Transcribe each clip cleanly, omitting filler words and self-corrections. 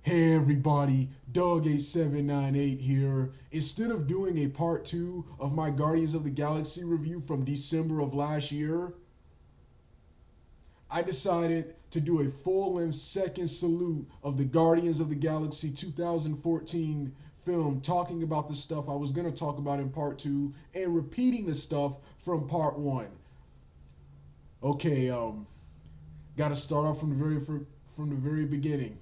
Hey everybody, Doug8798 here. Instead of doing a part 2 of my Guardians of the Galaxy review from December of last year, I decided to do a full-length second salute of the Guardians of the Galaxy 2014 film, talking about the stuff I was going to talk about in part 2 and repeating the stuff from part 1. Okay, got to start off from the very beginning.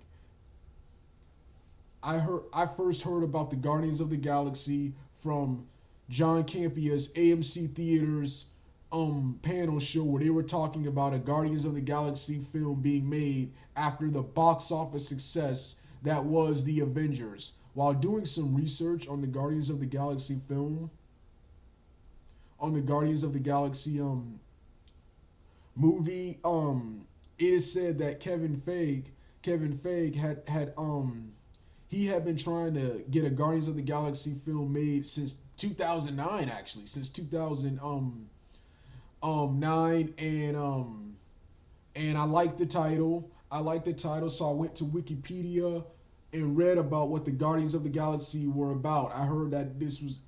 I first heard about the Guardians of the Galaxy from John Campia's AMC Theaters panel show where they were talking about a Guardians of the Galaxy film being made after the box office success that was the Avengers. While doing some research on the Guardians of the Galaxy film, on the Guardians of the Galaxy movie, it is said that Kevin Feige had he had been trying to get a Guardians of the Galaxy film made since 2009, actually, since 2009, and I liked the title. I liked the title, so I went to Wikipedia and read about what the Guardians of the Galaxy were about. I heard that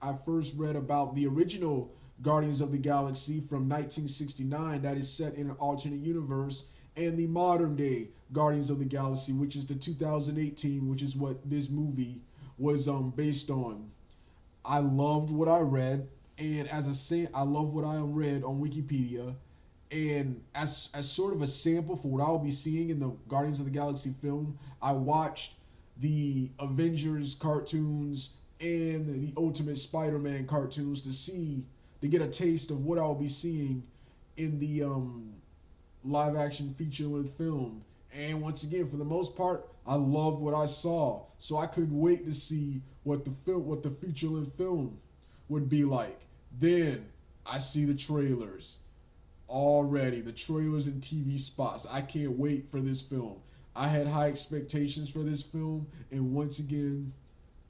I first read about the original Guardians of the Galaxy from 1969 that is set in an alternate universe, and the modern day Guardians of the Galaxy, which is the 2018, which is what this movie was based on. I loved what I read, and I love what I read on Wikipedia, and as sort of a sample for what I'll be seeing in the Guardians of the Galaxy film, I watched the Avengers cartoons and the Ultimate Spider-Man cartoons to get a taste of what I'll be seeing in the live action feature length film. And once again, for the most part, I loved what I saw. So I couldn't wait to see what the feature length film would be like. Then I see the trailers already, the trailers and TV spots. I can't wait for this film. I had high expectations for this film, and once again,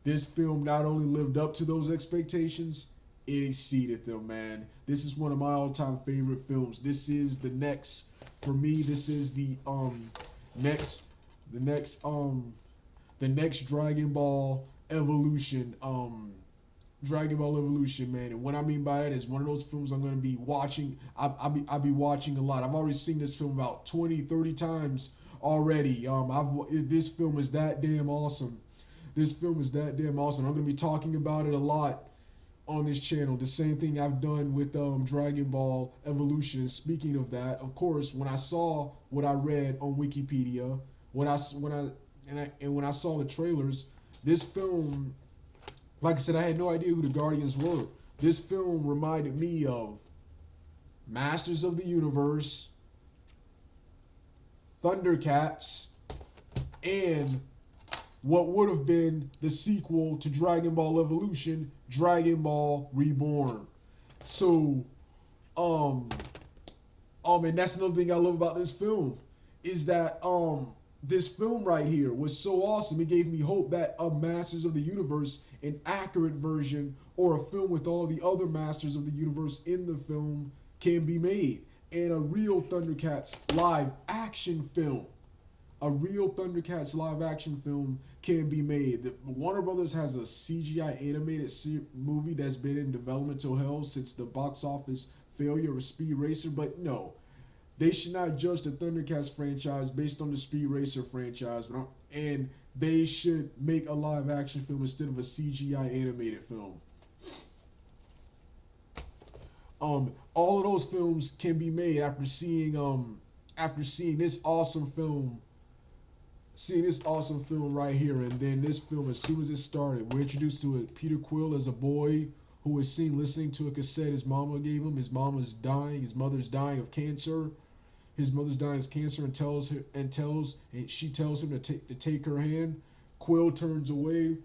this film not only lived up to those expectations, it exceeded them, man. This is one of my all-time favorite films. This is the next, for me, this is next the next the next Dragon Ball Evolution, man. And what I mean by that is one of those films I'm going to be watching. I'll be watching a lot. I've already seen this film about 20, 30 times already. This film is that damn awesome. This film is that damn awesome. I'm going to be talking about it a lot on this channel. The same thing I've done with Dragon Ball Evolution. And speaking of that, of course, when I saw what I read on Wikipedia, when I saw the trailers, this film, like I said, I had no idea who the Guardians were. This film reminded me of Masters of the Universe, Thundercats, and what would have been the sequel to Dragon Ball Evolution, Dragon Ball Reborn. So, and that's another thing I love about this film, is that this film right here was so awesome. It gave me hope that a Masters of the Universe, an accurate version, or a film with all the other Masters of the Universe in the film can be made. And a real Thundercats live action film. A real Thundercats live action film can be made. Warner Brothers has a CGI animated movie that's been in development till hell since the box office failure of Speed Racer, but no, they should not judge the Thundercats franchise based on the Speed Racer franchise, and they should make a live action film instead of a CGI animated film. All of those films can be made after seeing this awesome film. Seeing this awesome film right here, and then this film, as soon as it started, we're introduced to it. Peter Quill as a boy who was seen listening to a cassette his mama gave him. His mama's dying. His mother's dying of cancer. His mother's dying of cancer, and she tells him to take her hand. Quill turns away.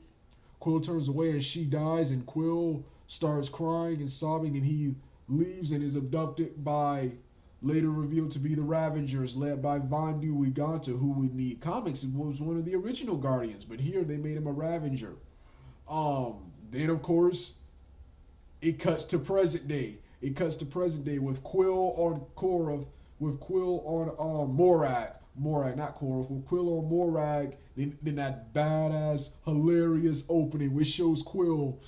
Quill turns away, and she dies. And Quill starts crying and sobbing, and he leaves and is abducted by, later revealed to be, the Ravengers, led by Vandu Wiganta, who in the comics was one of the original Guardians, but here they made him a Ravenger. Then of course, it cuts to present day. It cuts to present day with Quill on Korra, with Quill on Morag, Morag, not Korath, with Quill on Morag, then that badass, hilarious opening which shows Quill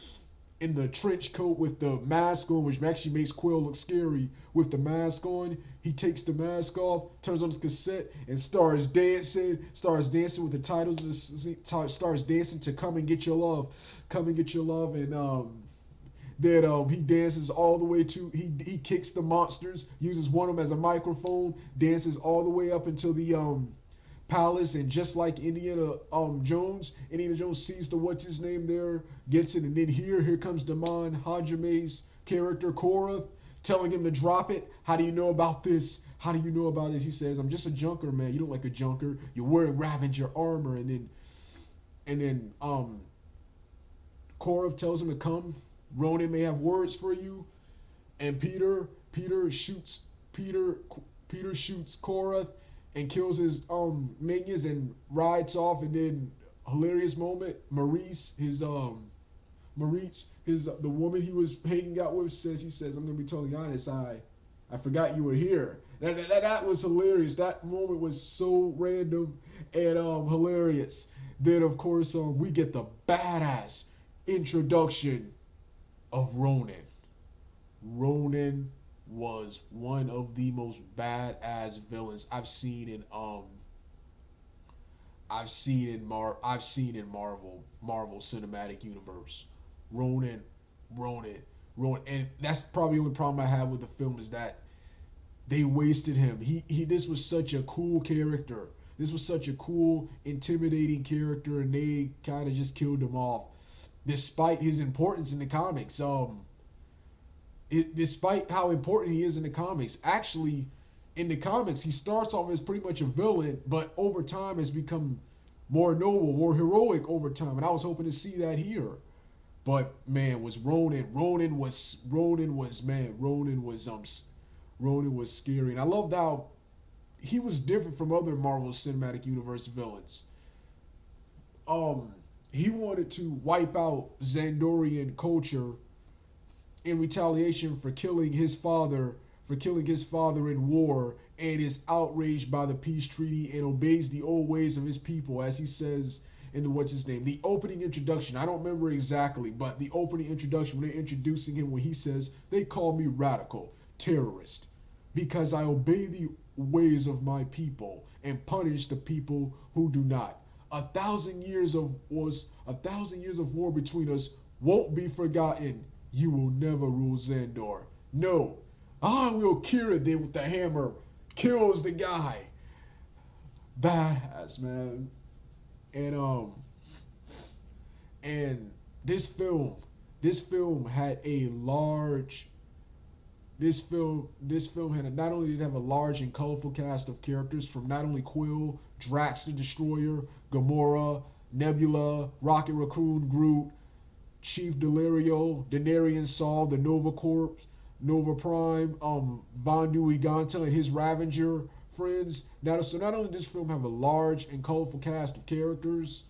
in the trench coat with the mask on, which actually makes Quill look scary with the mask on. He takes the mask off, turns on his cassette, and starts dancing. Starts dancing with the titles. Starts dancing to "Come and Get Your Love," "Come and Get Your Love," and that he dances all the way to he kicks the monsters, uses one of them as a microphone, dances all the way up until the palace, and just like Indiana Jones sees the what's his name there, gets it, and then here comes Damon Hajame's character Korra telling him to drop it. How do you know about this? How do you know about this? He says, "I'm just a junker, man. You don't like a junker. You're wearing Ravager armor." And then Korra tells him to come. Ronan may have words for you. And Peter shoots Peter Peter shoots Korra and kills his minions and rides off. And then hilarious moment, Maurice, his the woman he was hanging out with, says, "I'm gonna be totally honest, I forgot you were here." That was hilarious. That moment was so random and hilarious. Then of course we get the badass introduction of Ronan. Ronan was one of the most badass villains I've seen in Marvel Cinematic Universe. Ronan, Ronan, Ronan, and that's probably the only problem I have with the film is that they wasted him. He This was such a cool character. This was such a cool, intimidating character, and they kind of just killed him off, despite his importance in the comics. Despite how important he is in the comics, actually, in the comics, he starts off as pretty much a villain, but over time has become more noble, more heroic over time. And I was hoping to see that here. But man, was Ronan. Ronan was scary. And I loved how he was different from other Marvel Cinematic Universe villains. Um, he wanted to wipe out Xandorian culture in retaliation for killing his father in war, and is outraged by the peace treaty and obeys the old ways of his people, as he says in the what's his name, the opening introduction. I don't remember exactly, but the opening introduction when they're introducing him, when he says, "They call me radical terrorist because I obey the ways of my people and punish the people who do not. A thousand years of war between us won't be forgotten. You will never rule Xandor. No, I will Kira." Then with the hammer, kills the guy. Badass, man. And and this film, this film had a large. This film had not only did it have a large and colorful cast of characters from not only Quill, Drax the Destroyer, Gamora, Nebula, Rocket Raccoon, Groot, Chief Delirio, Denarian Saul, the Nova Corps, Nova Prime, Vandu Iganta and his Ravager friends. So not only did this film have a large and colorful cast of characters,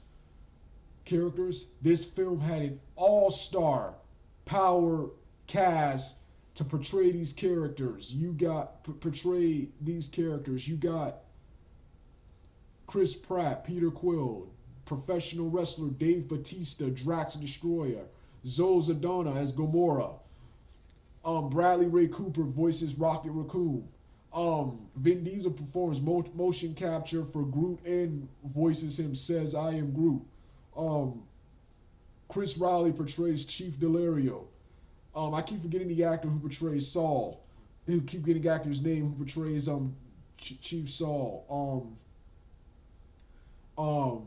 this film had an all-star power cast to portray these characters. Portray these characters. You got Chris Pratt, Peter Quill, professional wrestler Dave Batista, Drax the Destroyer, Zoe Zadana as Gamora, Bradley Ray Cooper voices Rocket Raccoon, Vin Diesel performs motion capture for Groot and voices him, says "I am Groot." Um, Chris Riley portrays Chief Delirio. I keep forgetting the actor who portrays Saul. I keep getting the actor's name who portrays Chief Saul. Um,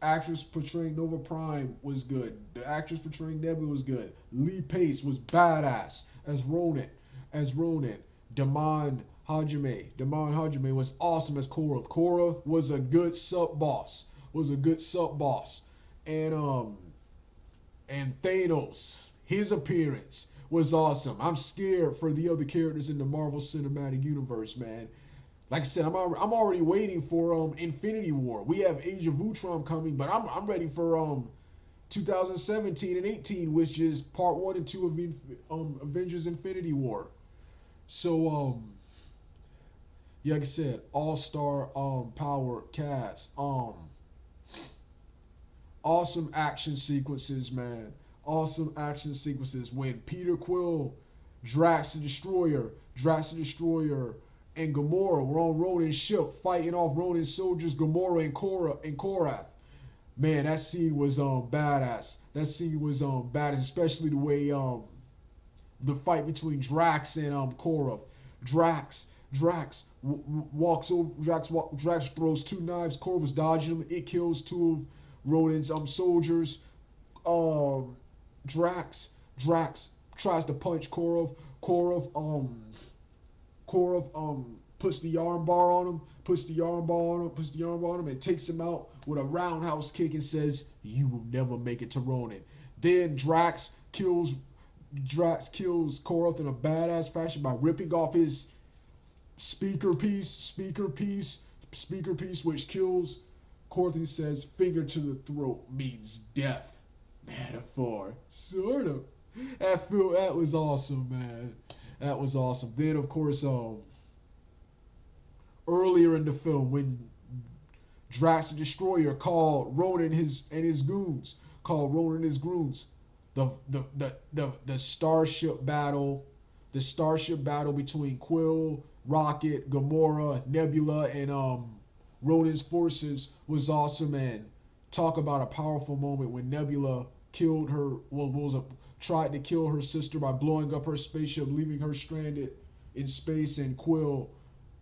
Actress portraying Nova Prime was good. The actress portraying Nebula was good. Lee Pace was badass as Ronan. Damon Hajime was awesome as Korra. Korra was a good sub boss. And and Thanos, his appearance was awesome. I'm scared for the other characters in the Marvel Cinematic Universe, man. Like I said, I'm already waiting for Infinity War. We have Age of Ultron coming, but I'm ready for 2017 and 18, which is part 1 and 2 of Avengers Infinity War. So Yeah, like I said, all star power cast. Awesome action sequences, man. Awesome action sequences when Peter Quill, Drax the Destroyer, and Gamora were on Ronin's ship fighting off Ronin's soldiers, Gamora and Korath. Man, that scene was badass. That scene was badass, especially the way the fight between Drax and Korath. Drax walks over. Drax throws two knives. Korath's dodging them. It kills two of Ronin's soldiers. Um, Drax tries to punch Korath. Korath puts the armbar on him. Puts the armbar on him, and takes him out with a roundhouse kick and says, "You will never make it to Ronin." Then Drax kills Korath in a badass fashion by ripping off his speaker piece, which kills Korath. He says, "Finger to the throat means death." Metaphor, sort of. That was awesome, man. That was awesome. Then, of course, earlier in the film, when Drax the Destroyer called Ronan and his goons, the starship battle between Quill, Rocket, Gamora, Nebula, and Ronan's forces was awesome. And talk about a powerful moment when Nebula killed her. Tried to kill her sister by blowing up her spaceship, leaving her stranded in space. And Quill,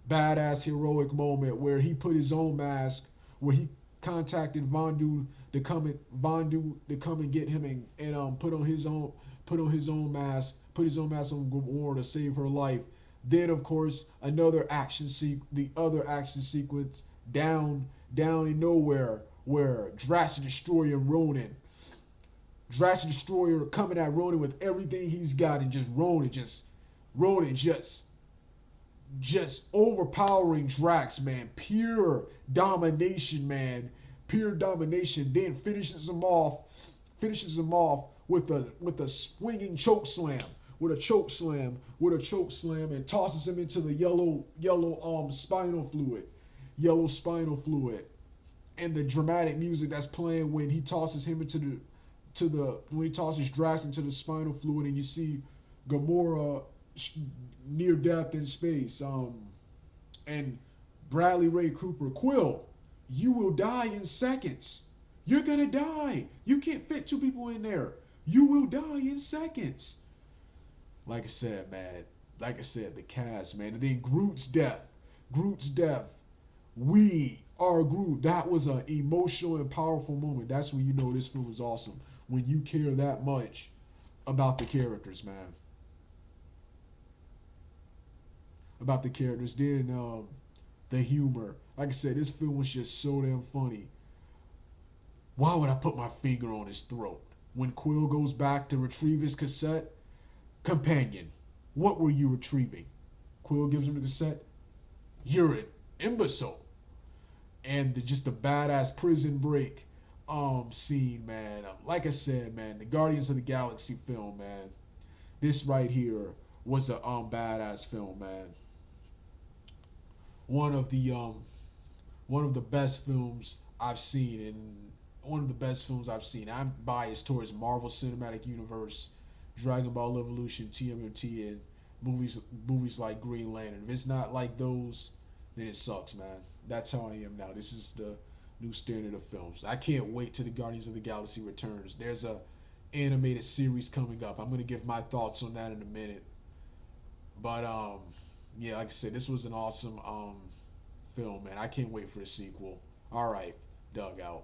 badass heroic moment where he put his own mask, where he contacted Vondu to come and get him and put on his own mask, on Gamora to save her life. Then of course the other action sequence down in nowhere where Drax the Destroyer and Drax the Destroyer coming at Ronan with everything he's got, and Ronan just overpowering Drax, man. Pure domination, man. Pure domination. Then finishes him off with a swinging choke slam. With a choke slam, and tosses him into the yellow spinal fluid. Yellow spinal fluid. And the dramatic music that's playing when he tosses him into when he tosses Drax into the spinal fluid, and you see Gamora near death in space. And Bradley Ray Cooper, Quill, you will die in seconds. You're gonna die. You can't fit two people in there. You will die in seconds. Like I said, man. Like I said, the cast, man. And then Groot's death. We are Groot. That was an emotional and powerful moment. That's when you know this film is awesome. When you care that much about the characters, man. About the characters. Then the humor. Like I said, this film was just so damn funny. Why would I put my finger on his throat? When Quill goes back to retrieve his cassette, companion, what were you retrieving? Quill gives him the cassette. You're an imbecile. And just the badass prison break scene, man. Like I said, man, the Guardians of the Galaxy film, man. This right here was a badass film, man. One of the best films I've seen, and one of the best films I've seen. I'm biased towards Marvel Cinematic Universe, Dragon Ball Evolution, TMNT, and movies like Green Lantern. If it's not like those, then it sucks, man. That's how I am now. This is the new standard of films. I can't wait till the Guardians of the Galaxy returns. There's a animated series coming up. I'm gonna give my thoughts on that in a minute. But yeah, like I said, this was an awesome film, man. I can't wait for the sequel. All right, Doug out.